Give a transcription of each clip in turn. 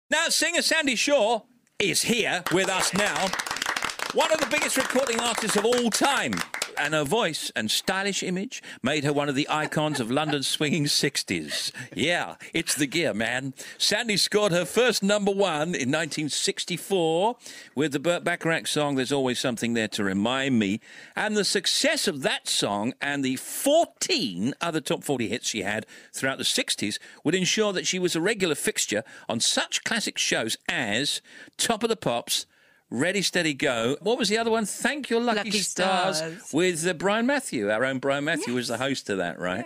Now, singer Sandie Shaw is here with us now. One of the biggest recording artists of all time. And her voice and stylish image made her one of the icons of London's swinging 60s. Yeah, it's the gear, man. Sandie scored her first number one in 1964 with the Burt Bacharach song, There's Always Something There to Remind Me. And the success of that song and the 14 other top 40 hits she had throughout the 60s would ensure that she was a regular fixture on such classic shows as Top of the Pops, Ready, Steady, Go. What was the other one? Thank Your Lucky Stars with Brian Matthew. Our own Brian Matthew was the host of that, right?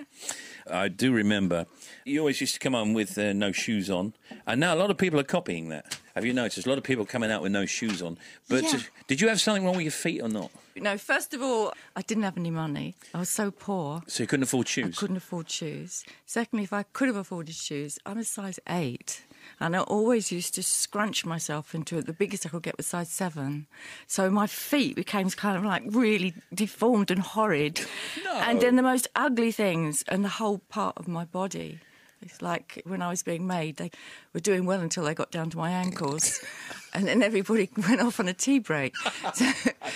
Yeah. I do remember. You always used to come on with no shoes on. And now a lot of people are copying that. Have you noticed? A lot of people coming out with no shoes on. But did you have something wrong with your feet or not? No, first of all, I didn't have any money. I was so poor. So you couldn't afford shoes? I couldn't afford shoes. Secondly, if I could have afforded shoes, I'm a size 8. And I always used to scrunch myself into it. The biggest I could get was size 7. So my feet became kind of like really deformed and horrid. No. And then the most ugly things and the whole part of my body. It's like when I was being made, they were doing well until they got down to my ankles. And then everybody went off on a tea break. That's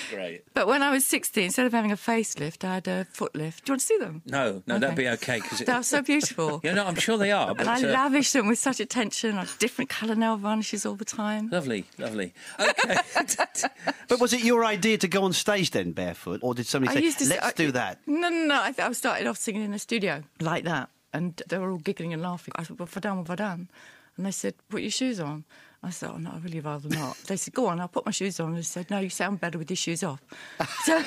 great. But when I was 16, instead of having a facelift, I had a foot lift. Do you want to see them? No, okay. That'd be okay. They are so beautiful. Yeah, no, I'm sure they are. But, and I lavish them with such attention. Like different colour nail varnishes all the time. Lovely, lovely. Okay. But was it your idea to go on stage then, barefoot? Or did somebody say, let's do that? No. I started off singing in the studio like that. And they were all giggling and laughing. I said, what have I done? And they said, put your shoes on. I said, oh, no, I'd really rather not. They said, go on, I'll put my shoes on. And they said, no, you sound better with your shoes off. So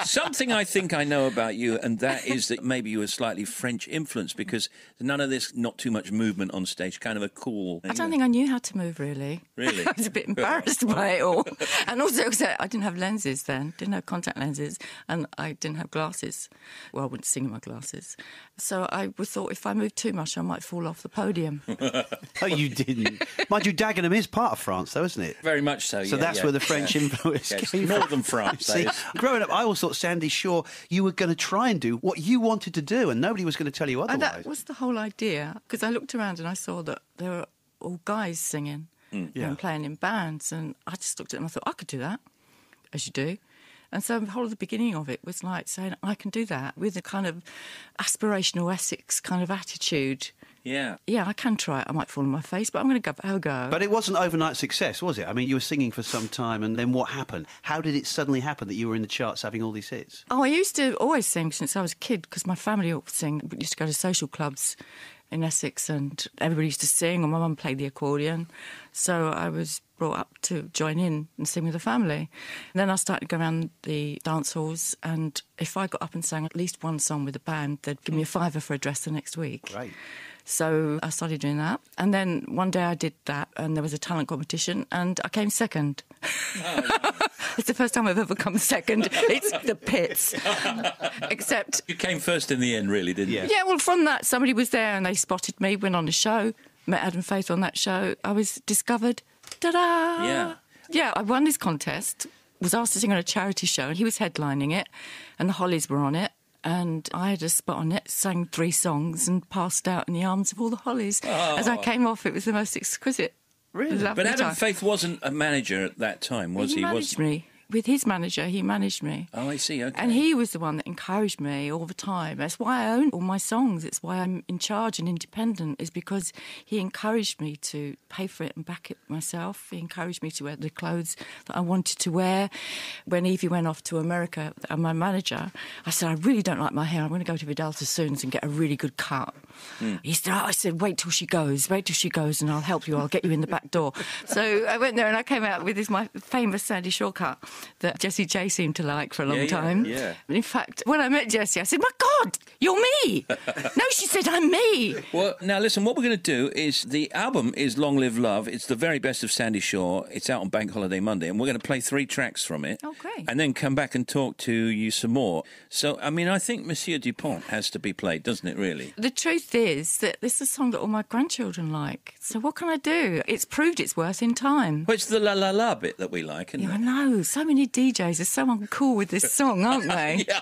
something I think I know about you, and that is that maybe you were slightly French influenced, because none of this, not too much movement on stage, kind of a cool... I don't think I knew how to move, really. Really? I was a bit embarrassed by it all. And also, I didn't have lenses then, didn't have contact lenses, and I didn't have glasses. Well, I wouldn't sing in my glasses. So I thought if I moved too much, I might fall off the podium. Oh, you didn't. Mind you, Dagenham is part of France, though, isn't it? Very much so, So that's where the French influence came from. Northern France, that is. Growing up, I always thought, Sandie Shaw, you were going to try and do what you wanted to do, and nobody was going to tell you otherwise. And that was the whole idea, because I looked around and I saw that there were all guys singing and playing in bands, and I just looked at them and I thought, I could do that, as you do. And so the whole of the beginning of it was like saying, I can do that, with a kind of aspirational Essex kind of attitude. Yeah. Yeah, I can try it. I might fall on my face, but I'm going to have a go. But it wasn't overnight success, was it? I mean, you were singing for some time, and then what happened? How did it suddenly happen that you were in the charts having all these hits? Oh, I used to always sing since I was a kid, because my family all sing. We used to go to social clubs in Essex, and everybody used to sing, and my mum played the accordion. So I was brought up to join in and sing with the family. And then I started going around the dance halls, and if I got up and sang at least one song with a band, they'd give me a £5 for a dress the next week. Right. So I started doing that. And then one day I did that, and there was a talent competition, and I came second. Oh. It's the first time I've ever come second. It's the pits. Except... You came first in the end, really, didn't you? Yeah, well, from that, somebody was there and they spotted me, went on a show, met Adam Faith on that show. I was discovered. Ta-da! Yeah. Yeah, I won this contest, was asked to sing on a charity show, and he was headlining it, and the Hollies were on it. And I had a spot on it, sang 3 songs and passed out in the arms of all the Hollies. Oh. As I came off, it was the most exquisite, lovely But Adam time. Faith wasn't a manager at that time, was he? He managed me. With his manager, he managed me. Oh, I see, OK. And he was the one that encouraged me all the time. That's why I own all my songs. It's why I'm in charge and independent, is because he encouraged me to pay for it and back it myself. He encouraged me to wear the clothes that I wanted to wear. When Evie went off to America, my manager, I said, I really don't like my hair. I'm going to go to Vidal Sassoons and get a really good cut. He said, I said, wait till she goes, and I'll help you. I'll get you in the back door. So I went there and I came out with my famous Sandie Shaw cut that Jessie J seemed to like for a long time. Yeah. In fact, when I met Jessie, I said, my God, you're me. No, she said, I'm me. Well, now, listen, what we're going to do is the album is Long Live Love. It's the very best of Sandie Shaw. It's out on Bank Holiday Monday, and we're going to play 3 tracks from it. Oh, great. And then come back and talk to you some more. So, I mean, I think Monsieur Dupont has to be played, doesn't it, really? The truth is that this is a song that all my grandchildren like. So what can I do? It's proved its worth in time. Well, it's the la la la bit that we like, isn't Yeah, it? I know. So many DJs are so uncool with this song, aren't they? Yeah,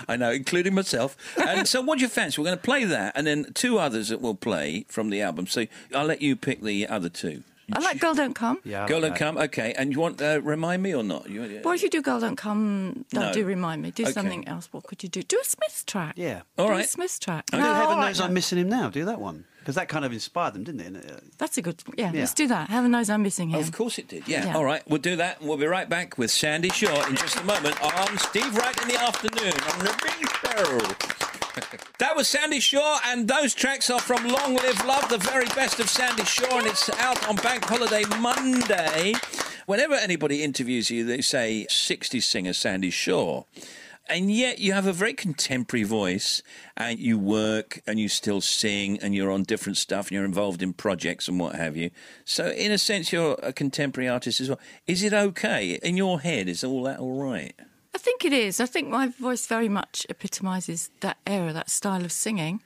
I know, including myself. And so what do you fancy? We're going to play that, and then 2 others that we'll play from the album. So I'll let you pick the other 2. I like Girl Don't Come. Yeah, Girl Don't Come, okay. And you want Remind Me or not? Well, if you do Girl Don't Come, No. do Remind Me. Do Okay. something else. What could you do? Do a Smiths track. Yeah. All Do right. a Smiths track. Do No, Heaven all right, Knows no. I'm Missing Him Now. Do that one. Because that kind of inspired them, didn't it? That's a good... Yeah, Yeah. let's do that. Heaven Knows I'm Missing Him. Of course it did, yeah. Yeah. All right, we'll do that, and we'll be right back with Sandie Shaw in just a moment on Steve Wright in the Afternoon on the Big Show. That was Sandie Shaw, and those tracks are from Long Live Love, the very best of Sandie Shaw, and it's out on Bank Holiday Monday. Whenever anybody interviews you, they say 60s singer Sandie Shaw. And yet you have a very contemporary voice, and you work and you still sing and you're on different stuff and you're involved in projects and what have you. So in a sense, you're a contemporary artist as well. Is it okay? In your head, is all that all right? I think it is. I think my voice very much epitomises that era, that style of singing.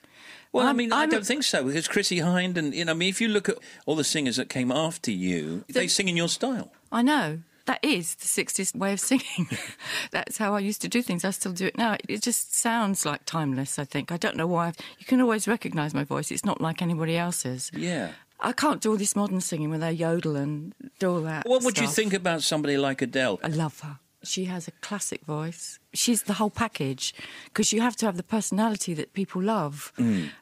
Well, I don't think so, because Chrissie Hynde and, if you look at all the singers that came after you, they sing in your style. I know. That is the 60s way of singing. That's how I used to do things. I still do it now. It just sounds like timeless, I think. I don't know why. You can always recognise my voice. It's not like anybody else's. Yeah. I can't do all this modern singing where they yodel and do all that What would you stuff. think about somebody like Adele? I love her. She has a classic voice. She's the whole package, because you have to have the personality that people love,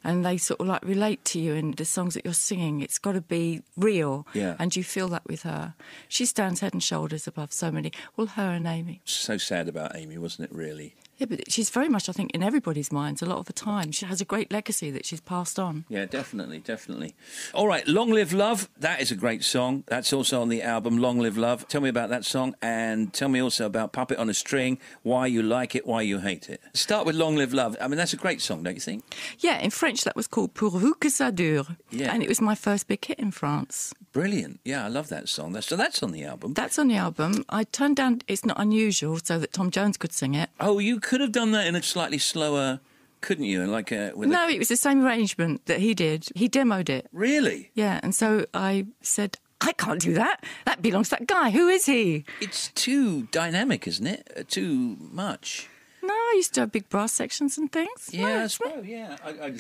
and they sort of like relate to you in the songs that you're singing. It's got to be real, Yeah. and you feel that with her. She stands head and shoulders above so many. Well, her and Amy. So sad about Amy, wasn't it, really? Yeah, but she's very much, I think, in everybody's minds a lot of the time. She has a great legacy that she's passed on. Yeah, definitely, definitely. All right, Long Live Love, that is a great song. That's also on the album, Long Live Love. Tell me about that song, and tell me also about Puppet on a String, why you like it, why you hate it. Start with Long Live Love. I mean, that's a great song, don't you think? Yeah, in French that was called Pourvu que ça dure. Yeah. And it was my first big hit in France. Brilliant. Yeah, I love that song. So that's on the album. That's on the album. I turned down It's Not Unusual so that Tom Jones could sing it. Oh, you could have done that in a slightly slower, couldn't you? No, it was the same arrangement that he did. He demoed it. Really? Yeah, and so I said, I can't do that. That belongs to that guy. Who is he? It's too dynamic, isn't it? Too much. No, I used to have big brass sections and things. Yeah, No, I suppose, yeah.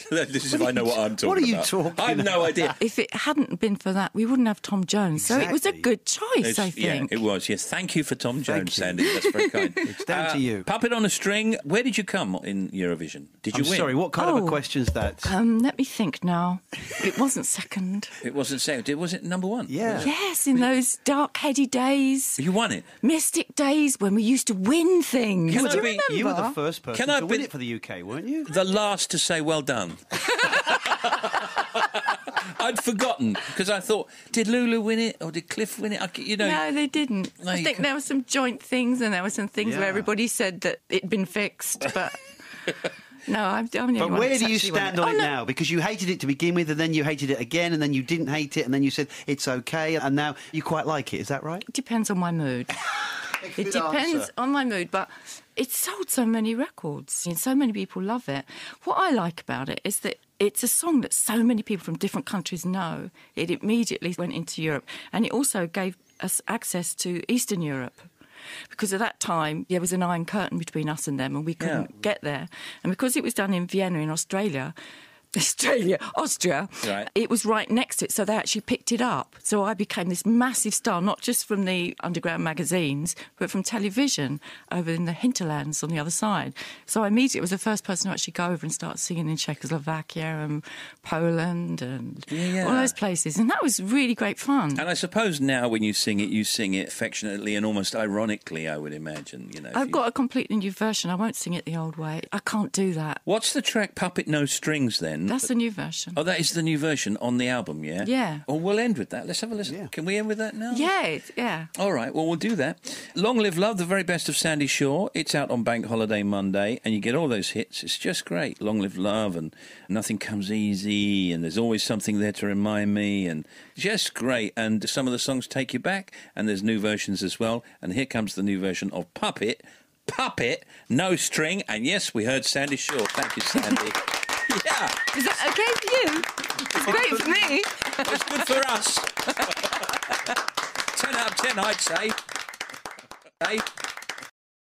This is if I know what I'm talking about. What are you talking I have no idea. If it hadn't been for that, we wouldn't have Tom Jones. So it was a Exactly. good choice, I think. Yeah, it was. Yes, thank you for Tom Jones, you. Sandie. That's very kind. It's down to you. Puppet on a String. Where did you come in Eurovision? Did you I'm win? sorry, what kind of a Oh. question's that? Let me think now. It wasn't second. It wasn't second. Was it number 1? Yeah. Yes, in those dark, heady days, You won it. mystic days when we used to win things. Can Do I you be- remember? You were the first person Can I to win be- it for the UK, weren't you? The last to say well done. I'd forgotten because I thought, did Lulu win it or did Cliff win it? No, they didn't. No, I you think can- there were some joint things and there were some things Yeah. where everybody said that it'd been fixed, but no, I'm the only But one where that's do you actually won stand on Oh, it no. now? Because you hated it to begin with, and then you hated it again, and then you didn't hate it, and then you said it's okay, and now you quite like it. Is that right? It depends on my mood. It depends on my mood, but it's sold so many records and so many people love it. What I like about it is that it's a song that so many people from different countries know. It immediately went into Europe, and it also gave us access to Eastern Europe. Because at that time, there was an iron curtain between us and them, and we couldn't get there. And because it was done in Vienna in Austria, Austria, Right. it was right next to it, so they actually picked it up. So I became this massive star, not just from the underground magazines, but from television over in the hinterlands on the other side. So I immediately was the first person to actually go over and start singing in Czechoslovakia and Poland and all those places. And that was really great fun. And I suppose now when you sing it affectionately and almost ironically, I would imagine. I've got a completely new version. I won't sing it the old way. I can't do that. What's the track Puppet No Strings then? That's the new version. Oh, that is the new version on the album, yeah? Yeah. Oh, we'll end with that. Let's have a listen. Yeah. Can we end with that now? Yeah. All right, well, we'll do that. Long Live Love, the very best of Sandie Shaw. It's out on Bank Holiday Monday, and you get all those hits. It's just great. Long Live Love, and Nothing Comes Easy, and There's Always Something There to Remind Me, and just great. And some of the songs take you back, and there's new versions as well. And here comes the new version of Puppet, No String, and yes, we heard Sandie Shaw. Thank you, Sandie. Yeah, Is that okay for you? It's great for me. it's good for us. 10 out of 10, I'd say. Eh?